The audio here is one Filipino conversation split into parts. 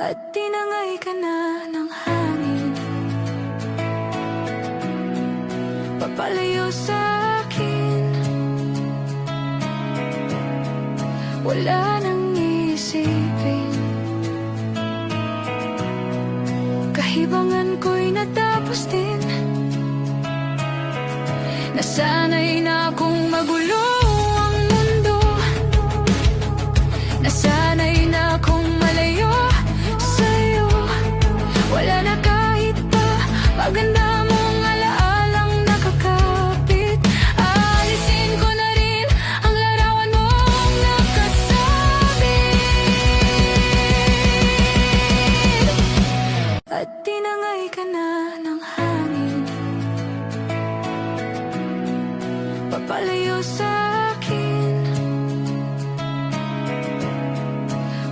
at tinangay ka na ng hangin. Papalayo sa akin, wala nang isipin. Kahibangan ko'y natapos din. Nasanay na akong magulo ang mundo. Nasanay na akong malayo sa'yo. Wala na kahit pa maganda mong alaalang nakakapit. Alisin ko na rin ang larawan mong nakasabit, at tinangay ka na ng hangin. Papalayo sa akin,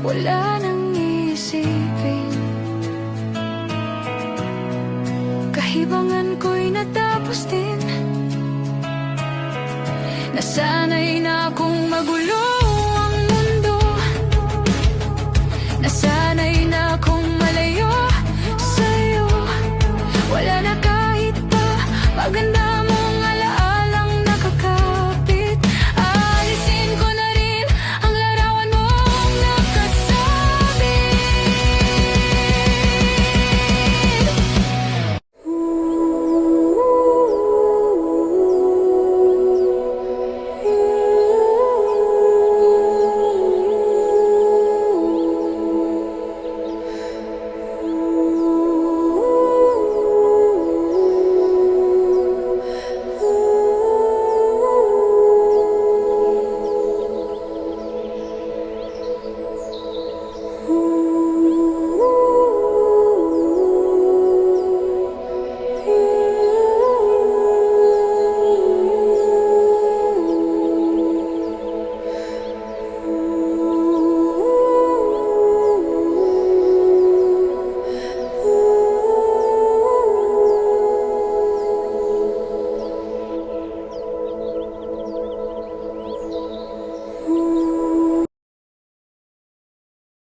wala nang isipin. Kahibangan ko'y natapos din. Nasanay na akong magulo